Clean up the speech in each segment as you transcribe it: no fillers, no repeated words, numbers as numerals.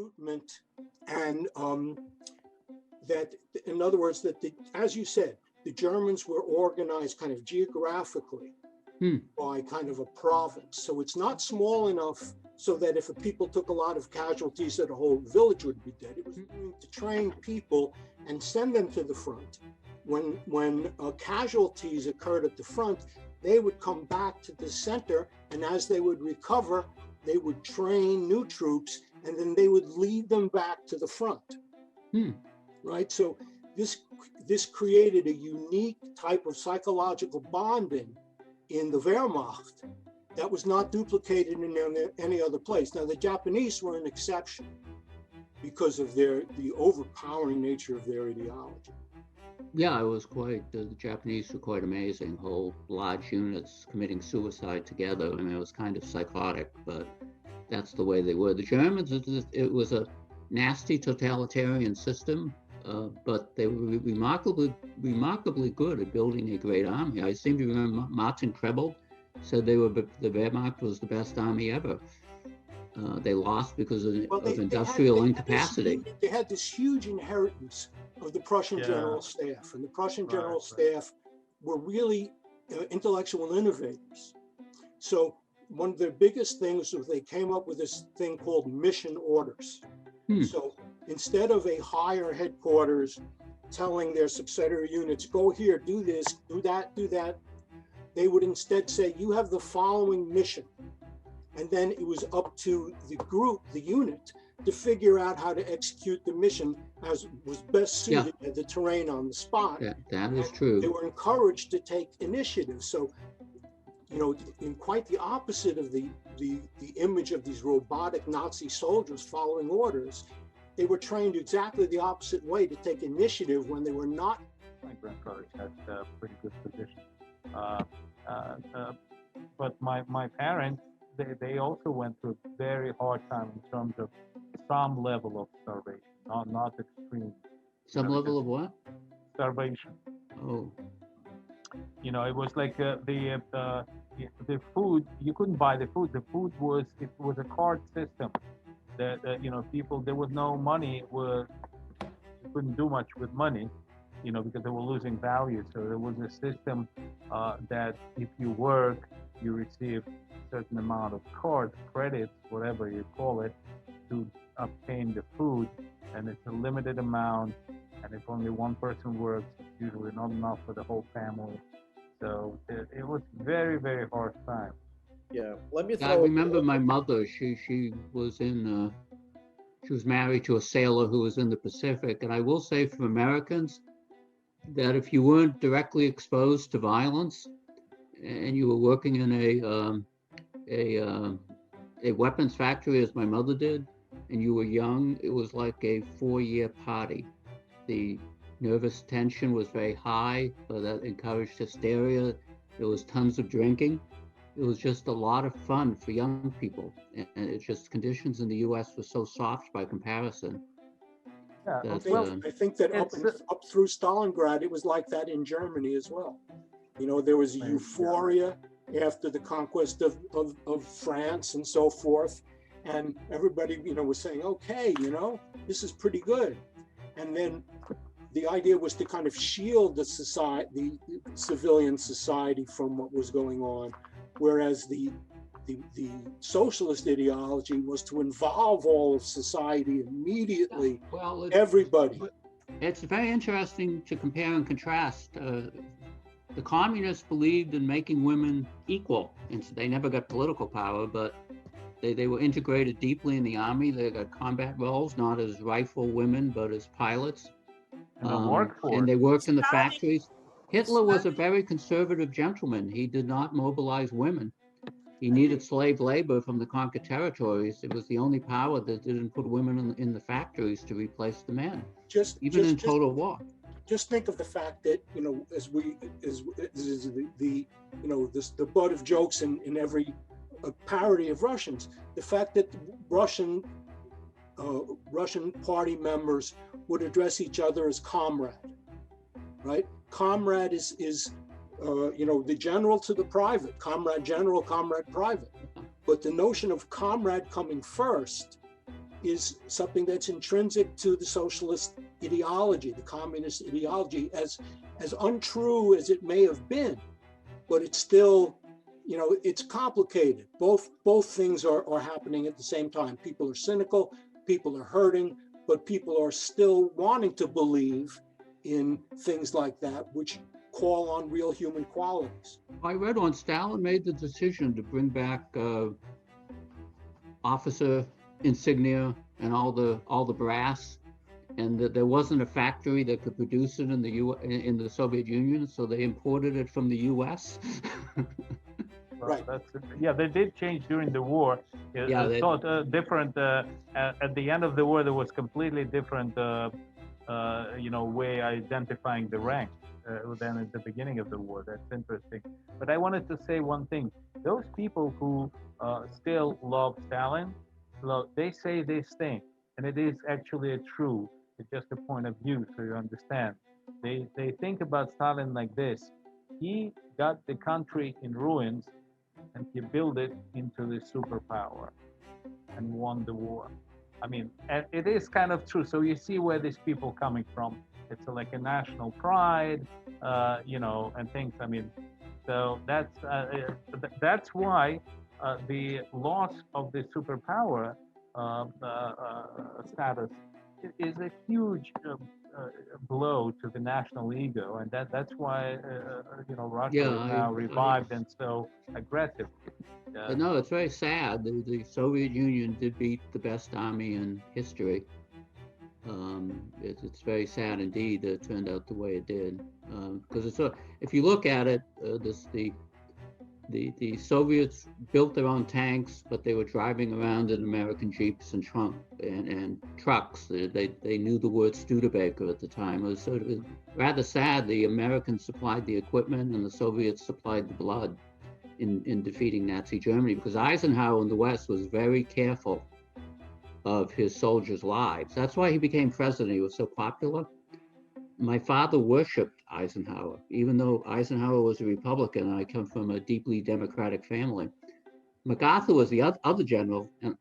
recruitment, and that, in other words, that as you said, the Germans were organized kind of geographically by kind of a province. So it's not small enough so that if a people took a lot of casualties, that a whole village would be dead. It was to train people and send them to the front. When casualties occurred at the front, they would come back to the center, and as they would recover, they would train new troops, and then they would lead them back to the front. Right? So this created a unique type of psychological bonding in the Wehrmacht that was not duplicated in any other place. Now, the Japanese were an exception because of the overpowering nature of their ideology. Yeah, it was the Japanese were quite amazing, whole large units committing suicide together. I mean, it was kind of psychotic, but that's the way they were. The Germans, it was a nasty totalitarian system, but they were remarkably good at building a great army. I seem to remember Martin Krebel said the Wehrmacht was the best army ever. They lost because of industrial incapacity. They had this huge inheritance of the Prussian general staff, and the Prussian general staff were really intellectual innovators. So one of their biggest things was they came up with this thing called mission orders. So instead of a higher headquarters telling their subsidiary units, go here, do this, do that, they would instead say, you have the following mission. And then it was up to the group, the unit, to figure out how to execute the mission as was best suited to the terrain on the spot. That is true. They were encouraged to take initiative. So, in quite the opposite of the image of these robotic Nazi soldiers following orders, they were trained exactly the opposite way, to take initiative when they were not. My grandfathers had a pretty good position. But my parents, they also went through a very hard time in terms of some level of starvation, not extreme. Some level of what? Starvation. Oh. It was like the food, you couldn't buy the food. The food was a card system. That people, there was no money. You couldn't do much with money, because they were losing value. So there was a system that if you work, you receive a certain amount of cards, credits, whatever you call it, to obtain the food, and it's a limited amount. And if only one person works, it's usually not enough for the whole family. So it was very, very hard time. Yeah, let me. I remember my mother. She was married to a sailor who was in the Pacific, and I will say for Americans that if you weren't directly exposed to violence, and you were working in a weapons factory, as my mother did, and you were young, it was like a 4-year party. The nervous tension was very high, that encouraged hysteria. There was tons of drinking. It was just a lot of fun for young people, and it's just conditions in the U.S. were so soft by comparison. Yeah, I think that up through Stalingrad, it was like that in Germany as well. There was euphoria after the conquest of France and so forth, and everybody, was saying, okay, this is pretty good. And then the idea was to kind of shield the civilian society from what was going on, whereas the socialist ideology was to involve all of society immediately, everybody. It's very interesting to compare and contrast. The communists believed in making women equal, and so they never got political power, but they were integrated deeply in the army. They got combat roles, not as rifle women, but as pilots. And they worked in the factories. Hitler was a very conservative gentleman. He did not mobilize women. He needed slave labor from the conquered territories. It was the only power that didn't put women in the factories to replace the men, even in total war. Just think of the fact that, as the butt of jokes in every parody of Russians, the fact that Russian party members would address each other as comrade, right? Comrade is the general to the private, comrade general, comrade private. But the notion of comrade coming first is something that's intrinsic to the socialist ideology, the communist ideology, as untrue as it may have been, but it's still, it's complicated. Both things are happening at the same time. People are cynical, people are hurting, but people are still wanting to believe in things like that, which call on real human qualities. I read on Stalin made the decision to bring back officer insignia and all the brass, and that there wasn't a factory that could produce it in the Soviet Union, so they imported it from the U.S. Right. They did change during the war. They thought different. At the end of the war, there was completely different, way identifying the rank than at the beginning of the war. That's interesting. But I wanted to say one thing. Those people who still love Stalin, they say this thing, and it is actually true. It's just a point of view, so you understand. They think about Stalin like this. He got the country in ruins, and he built it into the superpower and won the war. I mean, and it is kind of true. So you see where these people coming from. It's like a national pride, and things. I mean, so that's why the loss of the superpower status is a huge blow to the national ego, and that's why Russia is now revived and so aggressive. No, it's very sad. The Soviet Union did beat the best army in history. It's very sad indeed that it turned out the way it did. Because if you look at it, the Soviets built their own tanks, but they were driving around in American Jeeps and trucks. They knew the word Studebaker at the time. It was rather sad. The Americans supplied the equipment and the Soviets supplied the blood in defeating Nazi Germany, because Eisenhower in the West was very careful of his soldiers' lives. That's why he became president. He was so popular. My father worshipped Eisenhower, even though Eisenhower was a Republican and I come from a deeply Democratic family. MacArthur was the other general, and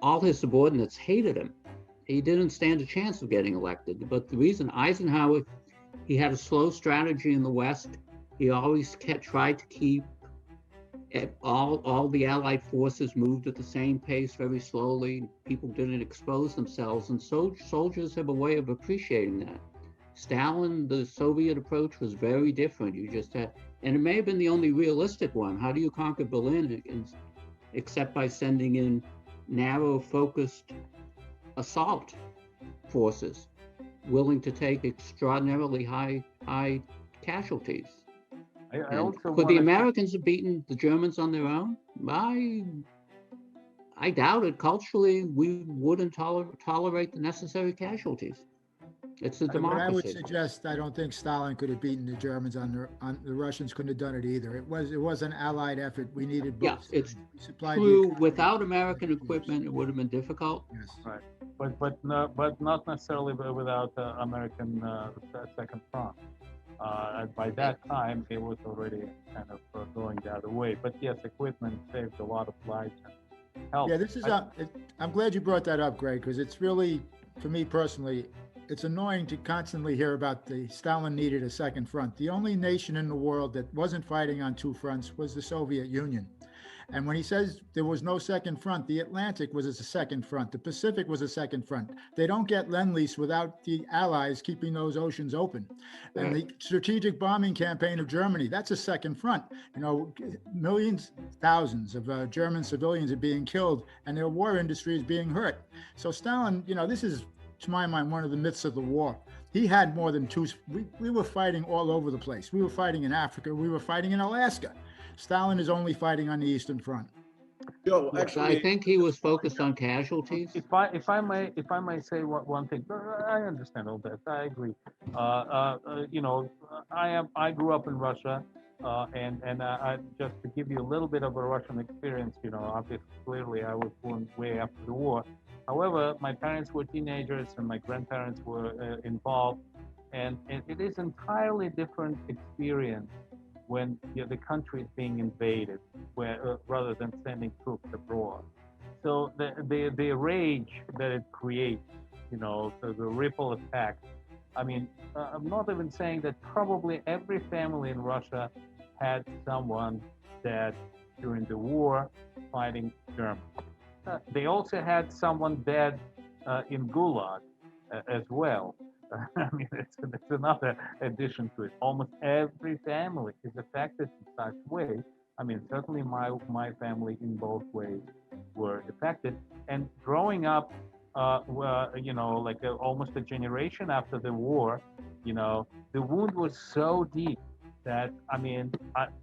all his subordinates hated him. He didn't stand a chance of getting elected. But the reason Eisenhower, he had a slow strategy in the West. He always tried to keep all the Allied forces moved at the same pace, very slowly. People didn't expose themselves, and so soldiers have a way of appreciating that. Stalin, the Soviet approach was very different. You just had, and it may have been the only realistic one. How do you conquer Berlin except by sending in narrow, focused assault forces, willing to take extraordinarily high casualties? Could the Americans have beaten the Germans on their own? I doubt it. Culturally, we wouldn't tolerate the necessary casualties. It's a democracy. I would suggest I don't think Stalin could have beaten the Germans the Russians couldn't have done it either. It was an Allied effort. We needed both. Yes, it's true. Without American equipment, it would have been difficult. Yes. Right, but not necessarily without American Second Front. By that time, it was already kind of going the other way. But yes, equipment saved a lot of lives and helped. Yeah, I'm glad you brought that up, Greg, because it's really, for me personally, it's annoying to constantly hear about Stalin needed a second front. The only nation in the world that wasn't fighting on two fronts was the Soviet Union. And when he says there was no second front, the Atlantic was a second front. The Pacific was a second front. They don't get Lend-Lease without the Allies keeping those oceans open. And the strategic bombing campaign of Germany, that's a second front. Millions, thousands of German civilians are being killed and their war industry is being hurt. So Stalin, this is, to my mind, one of the myths of the war. He had more than two. We were fighting all over the place. We were fighting in Africa. We were fighting in Alaska. Stalin is only fighting on the Eastern Front. Joe, actually, I think he was focused on casualties. If I may say one thing, I understand all that. I agree. I grew up in Russia, and I, just to give you a little bit of a Russian experience, obviously, clearly I was born way after the war. However, my parents were teenagers and my grandparents were involved, and it is entirely different experience when the country is being invaded, rather than sending troops abroad. So the rage that it creates, the ripple effect. I mean, I'm not even saying that probably every family in Russia had someone dead during the war fighting Germany. They also had someone dead in Gulag as well. I mean, it's another addition to it. Almost every family is affected in such way. I mean, certainly my family in both ways were affected. And growing up, like almost a generation after the war, the wound was so deep that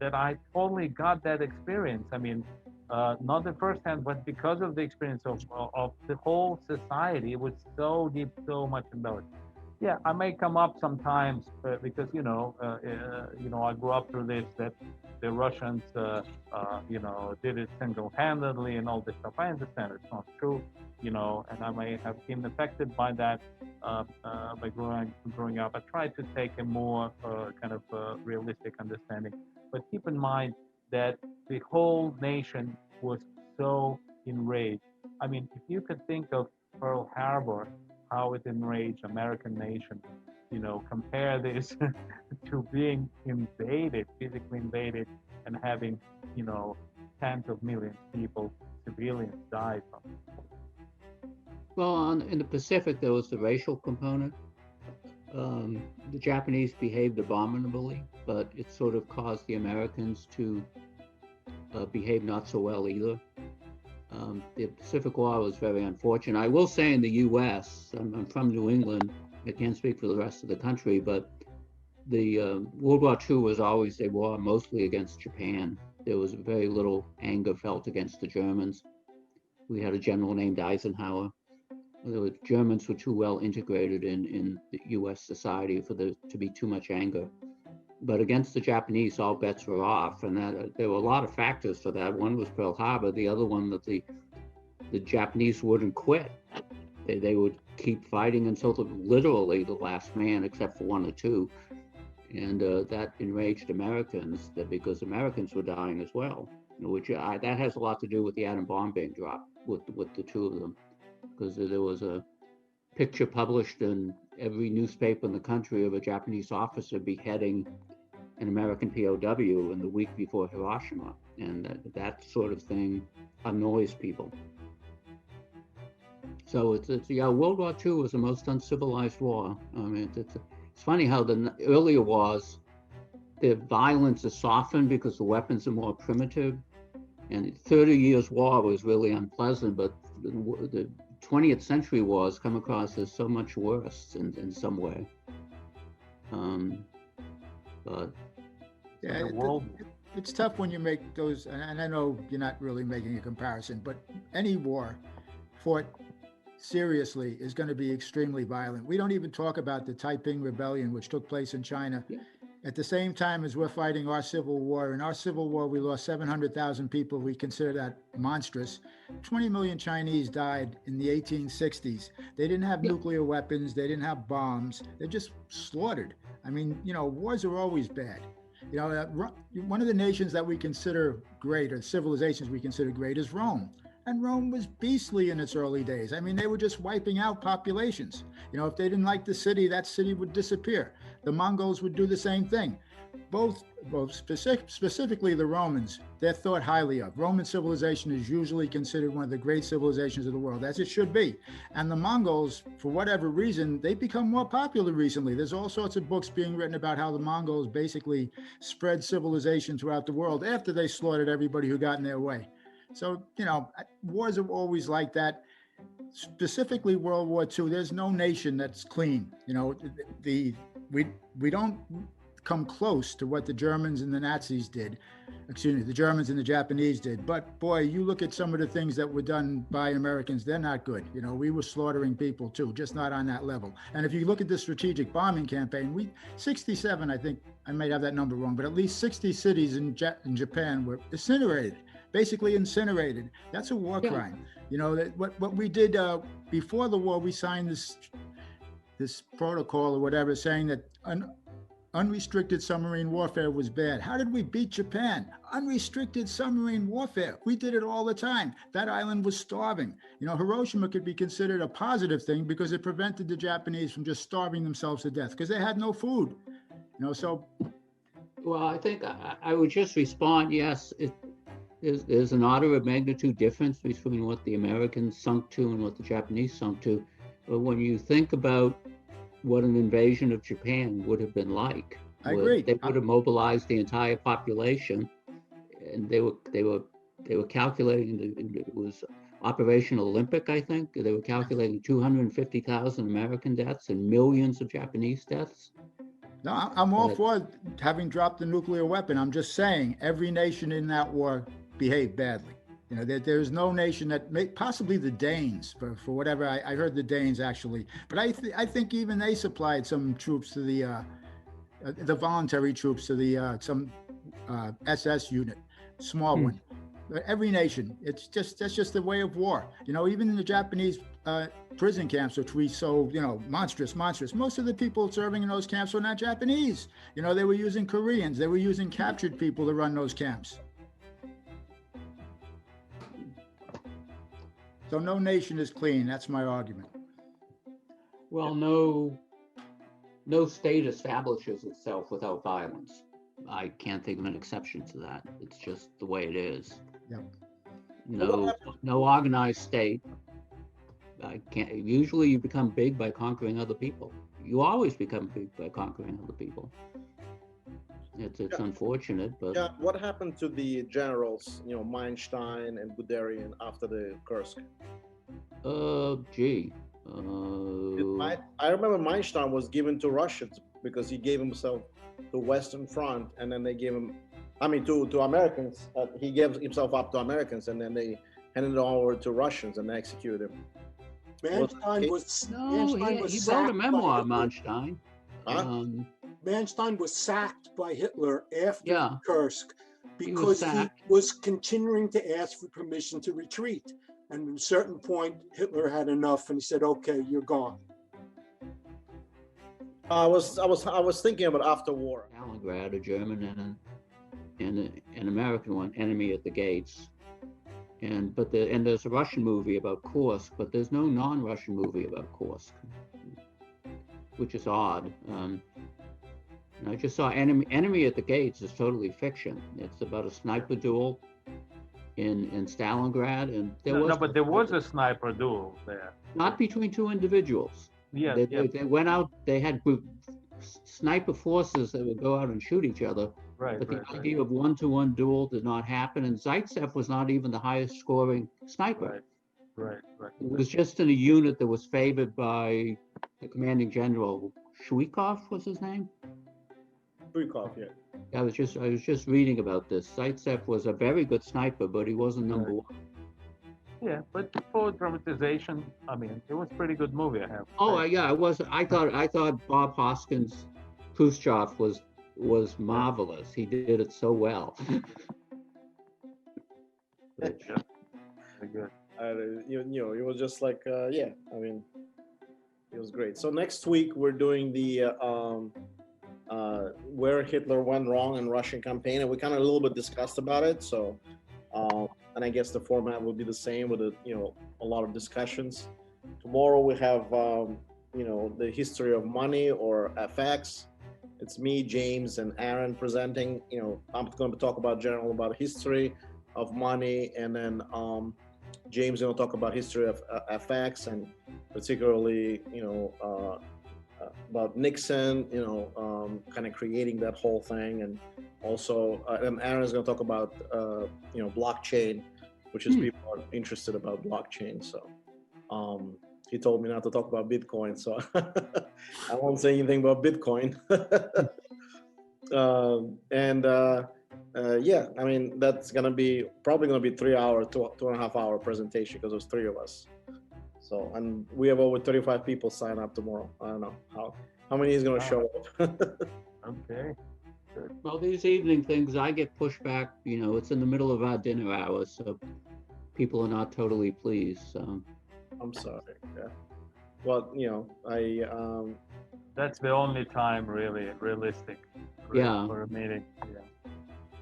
that I totally got that experience. I mean, not the first hand, but because of the experience of the whole society, it was so deep, so much about it. Yeah, I may come up sometimes because I grew up through this that the Russians did it single-handedly and all this stuff. I understand it's not true, and I may have been affected by that by growing up. I tried to take a more kind of realistic understanding, but keep in mind that the whole nation was so enraged. I mean, if you could think of Pearl Harbor, how it enraged American nation, compare this to being invaded, physically invaded, and having, tens of millions of people, civilians, die from it. Well, in the Pacific, there was the racial component. The Japanese behaved abominably, but it sort of caused the Americans to behave not so well either. The Pacific War was very unfortunate. I will say in the U.S., I'm from New England, I can't speak for the rest of the country, but the World War II was always a war mostly against Japan. There was very little anger felt against the Germans. We had a general named Eisenhower. The Germans were too well integrated in the U.S. society for there to be too much anger. But against the Japanese, all bets were off, and there were a lot of factors for that. One was Pearl Harbor. The other one that the Japanese wouldn't quit. They would keep fighting until literally the last man, except for one or two, and that enraged Americans because Americans were dying as well. Which that has a lot to do with the atom bomb being dropped with the two of them, because there was a picture published in every newspaper in the country of a Japanese officer beheading an American POW in the week before Hiroshima, and that sort of thing annoys people. So it's World War II was the most uncivilized war. I mean, it's funny how the earlier wars, the violence is softened because the weapons are more primitive, and 30 Years' War was really unpleasant, but the 20th century wars come across as so much worse in some way. But yeah, it's tough when you make those, and I know you're not really making a comparison, but any war fought seriously is going to be extremely violent. We don't even talk about the Taiping Rebellion, which took place in China. Yeah. At the same time as we're fighting our civil war. In our civil war, we lost 700,000 people. We consider that monstrous. 20 million Chinese died in the 1860s. They didn't have nuclear weapons. They didn't have bombs. They're just slaughtered. I mean, wars are always bad. One of the nations that we consider great, or civilizations we consider great, is Rome. And Rome was beastly in its early days. I mean, they were just wiping out populations. If they didn't like the city, that city would disappear. The Mongols would do the same thing. Both specifically the Romans, they're thought highly of. Roman civilization is usually considered one of the great civilizations of the world, as it should be. And the Mongols, for whatever reason, they've become more popular recently. There's all sorts of books being written about how the Mongols basically spread civilization throughout the world after they slaughtered everybody who got in their way. So, wars are always like that. Specifically World War II, there's no nation that's clean. We don't come close to what the Germans and the Nazis did. The Germans and the Japanese did. But boy, you look at some of the things that were done by Americans, they're not good. We were slaughtering people too, just not on that level. And if you look at the strategic bombing campaign, 67, I think, I might have that number wrong, but at least 60 cities in Japan were incinerated. Basically incinerated. That's a war crime. What we did before the war, we signed this protocol or whatever, saying that unrestricted submarine warfare was bad. How did we beat Japan? Unrestricted submarine warfare. We did it all the time. That island was starving. Hiroshima could be considered a positive thing because it prevented the Japanese from just starving themselves to death because they had no food. So. Well, I think I would just respond, yes, there's an order of magnitude difference between what the Americans sunk to and what the Japanese sunk to. But when you think about what an invasion of Japan would have been like, I agree. They would have mobilized the entire population, and they were calculating, it was Operation Olympic, I think. They were calculating 250,000 American deaths and millions of Japanese deaths. No, I'm all for having dropped the nuclear weapon. I'm just saying every nation in that war behaved badly. There's no nation that possibly the Danes, for whatever I heard the Danes actually, but I think even they supplied some troops to the voluntary troops to the some SS unit, small one. Every nation, that's just the way of war. Even in the Japanese prison camps, which we so monstrous. Most of the people serving in those camps were not Japanese. They were using Koreans. They were using captured people to run those camps. So no nation is clean. That's my argument. Well, no state establishes itself without violence. I can't think of an exception to that. It's just the way it is. Yep. No organized state. Usually you become big by conquering other people. You always become big by conquering other people. It's unfortunate, but yeah. What happened to the generals, Meinstein and Guderian after the Kursk? I remember Meinstein was given to Russians because he gave himself to Western Front, and then they gave him, to Americans. He gave himself up to Americans, and then they handed it over to Russians and they executed him. Manstein he wrote a memoir, Manstein. Huh? Manstein was sacked by Hitler after Kursk because he was was continuing to ask for permission to retreat. And at a certain point, Hitler had enough, and he said, "Okay, you're gone." I was thinking about after war. Stalingrad, a German and an American one, Enemy at the Gates. And there's a Russian movie about Kursk, but there's no non-Russian movie about Kursk, which is odd. And I just saw Enemy at the Gates is totally fiction. It's about a sniper duel in Stalingrad, and there was a sniper duel there. Not between two individuals. Yeah, they went out. They had sniper forces that would go out and shoot each other. Right. But the idea of one-to-one duel did not happen, and Zaitsev was not even the highest scoring sniper. Right. It was just in a unit that was favored by the commanding general. Shchuikov was his name? Shchuikov, yeah. I was just reading about this. Zaitsev was a very good sniper, but he wasn't number one. Yeah, but for dramatization, it was a pretty good movie. I have. Oh yeah, it was. I thought Bob Hoskins' Khrushchev was marvelous. He did it so well. Very good. It was just like, it was great. So next week we're doing the where Hitler went wrong in Russian campaign, and we kind of a little bit discussed about it. So, and I guess the format will be the same with a lot of discussions. Tomorrow we have the history of money or FX. It's me, James, and Aaron presenting. I'm going to talk about history of money, and then James is going to talk about history of FX, and particularly, about Nixon, kind of creating that whole thing, and also, and Aaron is going to talk about, blockchain, which is people are interested about blockchain. So, he told me not to talk about Bitcoin, so I won't say anything about Bitcoin. That's probably gonna be 3 hour, 2.5 hour presentation because there's 3 of us. So, and we have over 35 people sign up tomorrow. I don't know how many is gonna show up. Okay. Good. Well, these evening things, I get pushed back. It's in the middle of our dinner hours, so people are not totally pleased. So. I'm sorry. Yeah. Well, That's the only time really realistic Yeah. for a meeting. Yeah.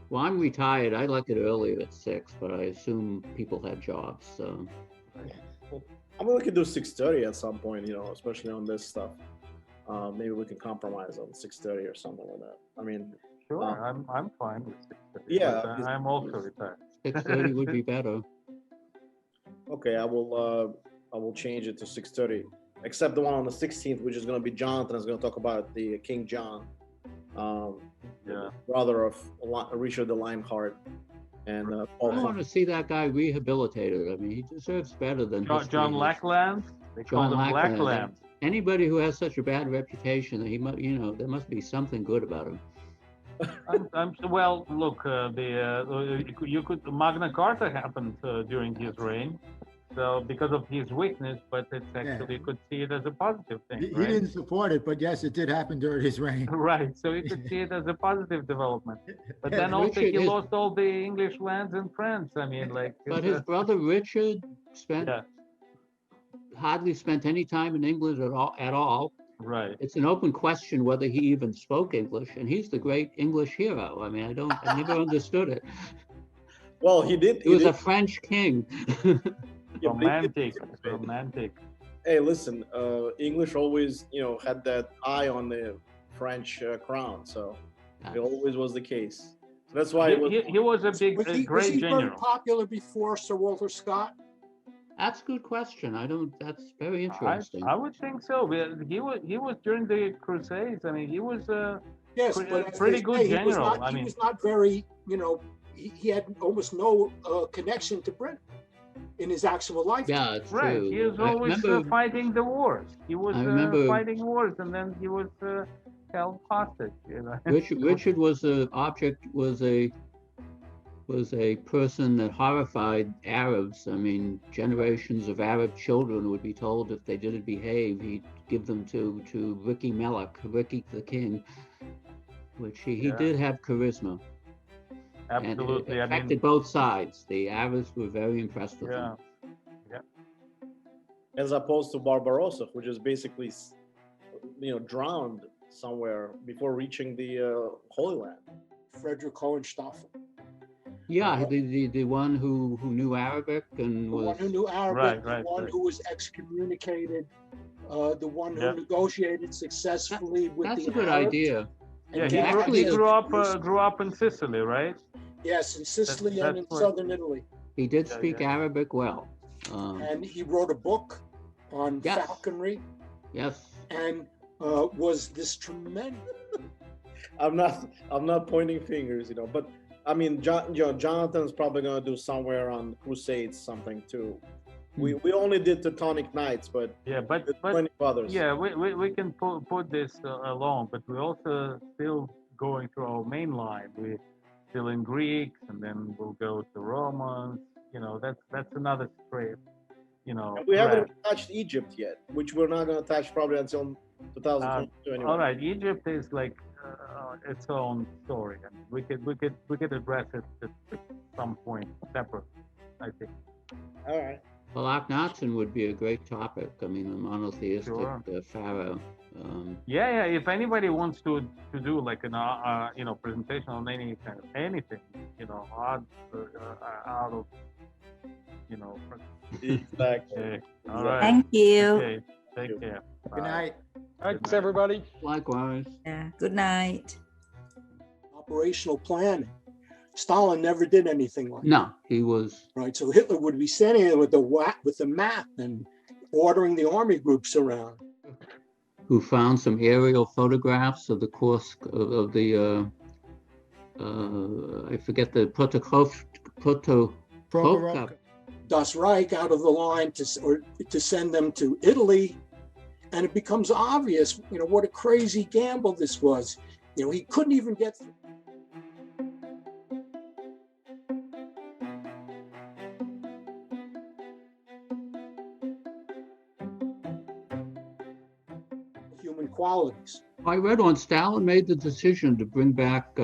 Well, I'm retired. I like it earlier at 6, but I assume people had jobs. So I mean, we could do 6:30 at some point, especially on this stuff. Maybe we can compromise on 6:30 or something like that. I mean, Sure, I'm fine with 6:30. Yeah, but I'm also retired. 6:30 would be better. okay, I will change it to 6:30. Except the one on the 16th, which is going to be Jonathan is going to talk about the King John, Yeah. brother of Richard the Lionheart, and I Paul. want to see that guy rehabilitated. I mean, he deserves better than John history. Lackland. They call him Lackland. Anybody who has such a bad reputation, he must, there must be something good about him. Well, look, Magna Carta happened during his reign, so because of his weakness, but it's actually you could see it as a positive thing. He Right? didn't support it, but yes, it did happen during his reign. Right, so you could see it as a positive development. But then also Richard, he lost all the English lands in France. I mean, like. But his brother Richard Yeah. hardly spent any time in England at all. Right. It's an open question whether he even spoke English, and he's the great English hero. I mean, I never understood it. Well, he did. He was a French king. Romantic. Hey, listen, English always, had that eye on the French crown, so it always was the case. So that's why He was a Was he great very general. popular before Sir Walter Scott? That's a good question. That's very interesting. I would think so. He was during the Crusades. I mean, he was Yes, Pretty- but as pretty they good say, he was general. not, I he mean- was not very, he had almost no connection to Britain in his actual life. Yeah, it's right. true. He was I always remember- fighting the wars. He was I remember- fighting wars, and then he was held hostage. Richard was a person that horrified Arabs. I mean, generations of Arab children would be told if they didn't behave, he'd give them to Ricky Melech, Ricky the King, which he did have charisma. Absolutely. And it affected both sides. The Arabs were very impressed with him. as opposed to Barbarossa, who just basically, drowned somewhere before reaching the Holy Land. Frederick Hohenstaufen, Yeah, the one who knew Arabic and the was one who knew Arabic, Right, the one right. who was excommunicated, the one who Yeah. negotiated successfully with that's the a good Arabs. idea. and Yeah, gathered actually he his grew up in Sicily, right? Yes, in Sicily and in that's what- southern Italy. He did Yeah, speak yeah. Arabic well. And he wrote a book on Yes. falconry Yes. and was this tremendous. I'm not pointing fingers, but I mean, Jonathan's probably gonna do somewhere on Crusades something too. We only did Teutonic Knights, but Yeah, but there's plenty of others. yeah, we can put this along, but we're also still going through our main line. We're still in Greeks, and then we'll go to Romans. That's another strip. And we haven't touched Egypt yet, which we're not gonna touch probably until 2022 anyway. All right, Egypt is like its own story, and we could address it at some point separate, I think. All right. Well, Akhenaten would be a great topic. I mean, the monotheistic Sure. pharaoh. Yeah. If anybody wants to do like an presentation on any kind of anything, out of Exactly. all right. Thank you. Okay. Take care. Good night. Thanks, everybody. Likewise. Yeah. Good night. Operational planning. Stalin never did anything like that, No, he was. right? So Hitler would be standing there with the map and ordering the army groups around. Who found some aerial photographs of the Kursk of the I forget the Prokhorov. Das Reich out of the line to send them to Italy, and it becomes obvious, what a crazy gamble this was. He couldn't even get through. Human qualities. I read on Stalin made the decision to bring back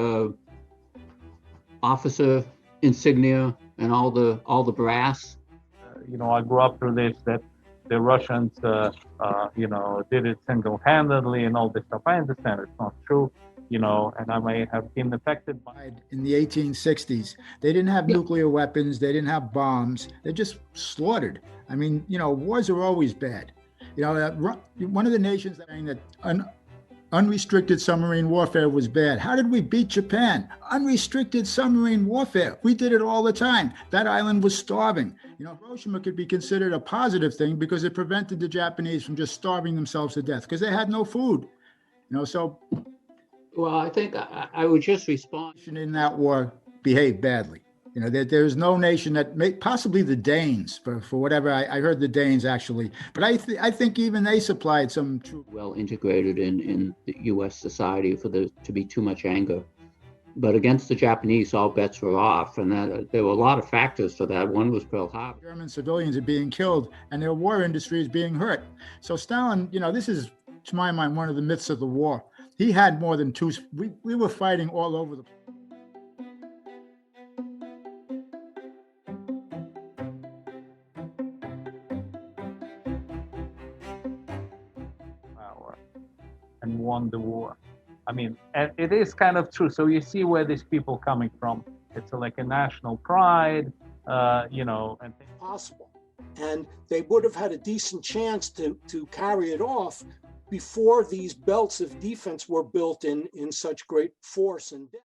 officer insignia and all the brass. I grew up through this, that the Russians, did it single-handedly and all this stuff. I understand it's not true, and I may have been affected by. In the 1860s, they didn't have nuclear weapons, they didn't have bombs, they just slaughtered. I mean, wars are always bad. One of the nations saying that unrestricted submarine warfare was bad. How did we beat Japan? Unrestricted submarine warfare. We did it all the time. That island was starving. Hiroshima could be considered a positive thing because it prevented the Japanese from just starving themselves to death because they had no food. So. Well, I think I would just respond. In that war behaved badly. There's no nation that possibly the Danes for whatever I heard the Danes actually, but I think even they supplied some true well integrated in the U.S. society to be too much anger. But against the Japanese, all bets were off, and there were a lot of factors for that. One was Pearl Harbor. German civilians are being killed, and their war industry is being hurt. So Stalin, this is to my mind one of the myths of the war. He had more than two. We were fighting all over the place. And won the war. I mean, and it is kind of true. So you see where these people coming from. It's like a national pride, and possible. And they would have had a decent chance to carry it off before these belts of defense were built in such great force and depth.